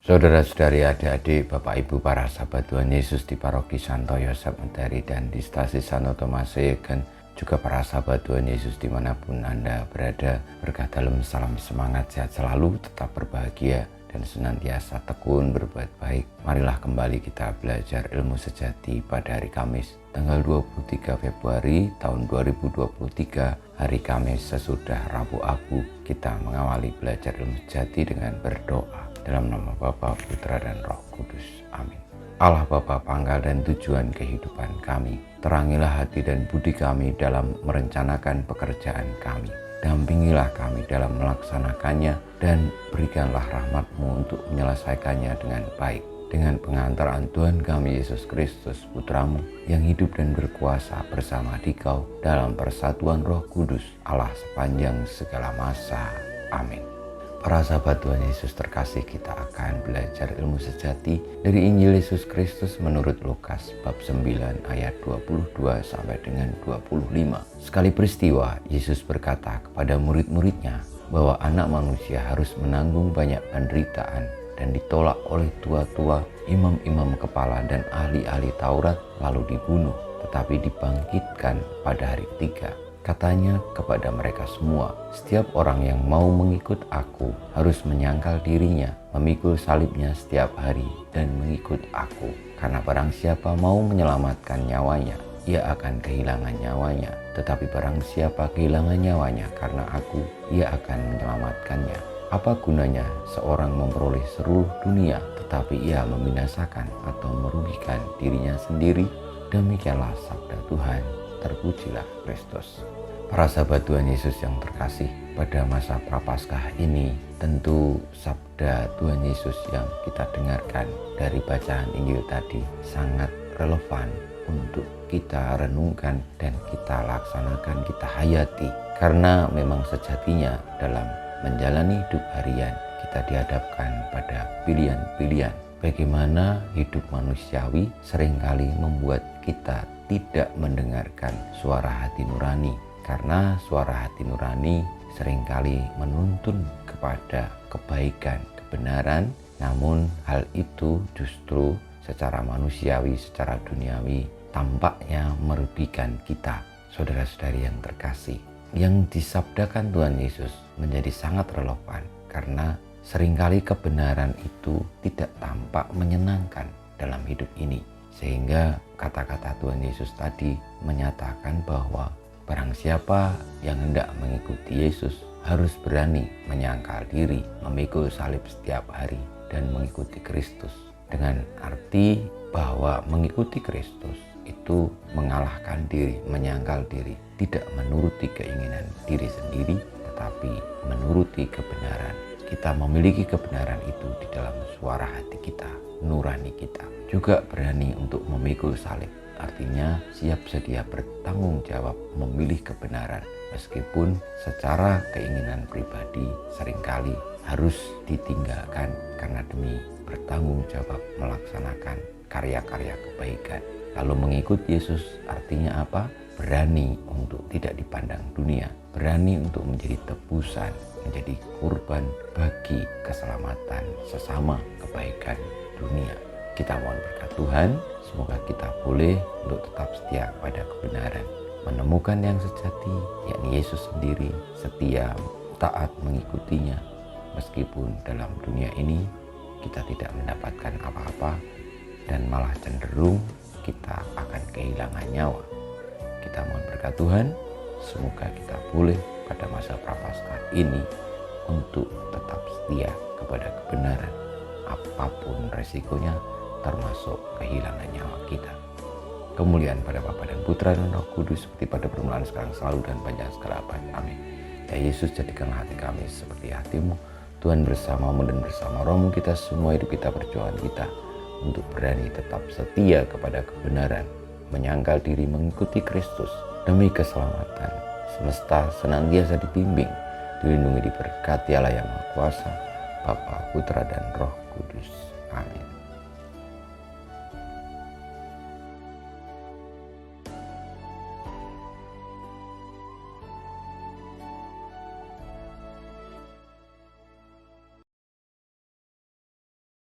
Saudara-saudari, adik-adik, Bapak Ibu, para sahabat Tuhan Yesus di Paroki Santo Yosef Menteri dan di Stasi Santo Thomas Yegen, juga para sahabat Tuhan Yesus dimanapun Anda berada, berkah dalam salam semangat, sehat selalu, tetap berbahagia, dan senantiasa tekun berbuat baik. Marilah kembali kita belajar ilmu sejati pada hari Kamis, tanggal 23 Februari tahun 2023, hari Kamis sesudah Rabu Abu. Kita mengawali belajar ilmu sejati dengan berdoa. Dalam nama Bapa, Putra, dan Roh Kudus. Amin. Allah Bapa, pangkal dan tujuan kehidupan kami, terangilah hati dan budi kami dalam merencanakan pekerjaan kami. Dampingilah kami dalam melaksanakannya dan berikanlah rahmat-Mu untuk menyelesaikannya dengan baik. Dengan pengantaran Tuhan kami Yesus Kristus, Putra-Mu, yang hidup dan berkuasa bersama Dikau dalam persatuan Roh Kudus, Allah sepanjang segala masa. Amin. Para sahabat Tuhan Yesus terkasih, kita akan belajar ilmu sejati dari Injil Yesus Kristus menurut Lukas bab 9 ayat 22 sampai dengan 25. Sekali peristiwa, Yesus berkata kepada murid-muridnya bahwa anak manusia harus menanggung banyak penderitaan dan ditolak oleh tua-tua, imam-imam kepala dan ahli-ahli Taurat, lalu dibunuh, tetapi dibangkitkan pada hari ketiga. Katanya kepada mereka semua, setiap orang yang mau mengikut aku harus menyangkal dirinya, memikul salibnya setiap hari dan mengikut aku. Karena barang siapa mau menyelamatkan nyawanya, ia akan kehilangan nyawanya. Tetapi barang siapa kehilangan nyawanya karena aku, ia akan menyelamatkannya. Apa gunanya seorang memperoleh seluruh dunia, tetapi ia membinasakan atau merugikan dirinya sendiri? Demikianlah sabda Tuhan. Terpujilah Kristus. Para sahabat Tuhan Yesus yang terkasih, pada masa Prapaskah ini tentu sabda Tuhan Yesus yang kita dengarkan dari bacaan Injil tadi sangat relevan untuk kita renungkan dan kita laksanakan, kita hayati. Karena memang sejatinya dalam menjalani hidup harian kita dihadapkan pada pilihan-pilihan. Bagaimana hidup manusiawi seringkali membuat kita tidak mendengarkan suara hati nurani, karena suara hati nurani seringkali menuntun kepada kebaikan, kebenaran, namun hal itu justru secara manusiawi, secara duniawi tampaknya merugikan kita. Saudara-saudari yang terkasih, yang disabdakan Tuhan Yesus menjadi sangat relevan karena seringkali kebenaran itu tidak tampak menyenangkan dalam hidup ini. Sehingga kata-kata Tuhan Yesus tadi menyatakan bahwa barang siapa yang hendak mengikuti Yesus harus berani menyangkal diri, memikul salib setiap hari dan mengikuti Kristus. Dengan arti bahwa mengikuti Kristus itu mengalahkan diri, menyangkal diri, tidak menuruti keinginan diri sendiri, tetapi menuruti kebenaran. Kita memiliki kebenaran itu di dalam suara hati kita, nurani kita. Juga berani untuk memikul salib, artinya siap sedia bertanggung jawab memilih kebenaran, meskipun secara keinginan pribadi seringkali harus ditinggalkan karena demi bertanggung jawab melaksanakan karya-karya kebaikan. Lalu mengikut Yesus artinya apa? Berani untuk tidak dipandang dunia, berani untuk menjadi tebusan, menjadi kurban bagi keselamatan sesama, kebaikan dunia. Kita mohon berkat Tuhan, semoga kita boleh untuk tetap setia pada kebenaran, menemukan yang sejati, yakni Yesus sendiri, setia, taat mengikutinya, meskipun dalam dunia ini kita tidak mendapatkan apa-apa dan malah cenderung kita akan kehilangan nyawa. Kita mohon berkat Tuhan, semoga kita boleh pada masa Prapaskah ini untuk tetap setia kepada kebenaran, apapun resikonya, termasuk kehilangan nyawa kita. Kemuliaan pada Bapa dan Putra dan Roh Kudus, seperti pada permulaan, sekarang, selalu, dan panjang segala abad. Amin. Ya Yesus, jadikanlah hati kami seperti hati-Mu. Tuhan bersama-Mu dan bersama Roh-Mu, kita semua hidup kita, perjuangan kita untuk berani tetap setia kepada kebenaran, menyangkal diri mengikuti Kristus demi keselamatan semesta, senantiasa dibimbing, dilindungi, diberkati Allah yang Maha Kuasa, Bapa, Putra, dan Roh Kudus.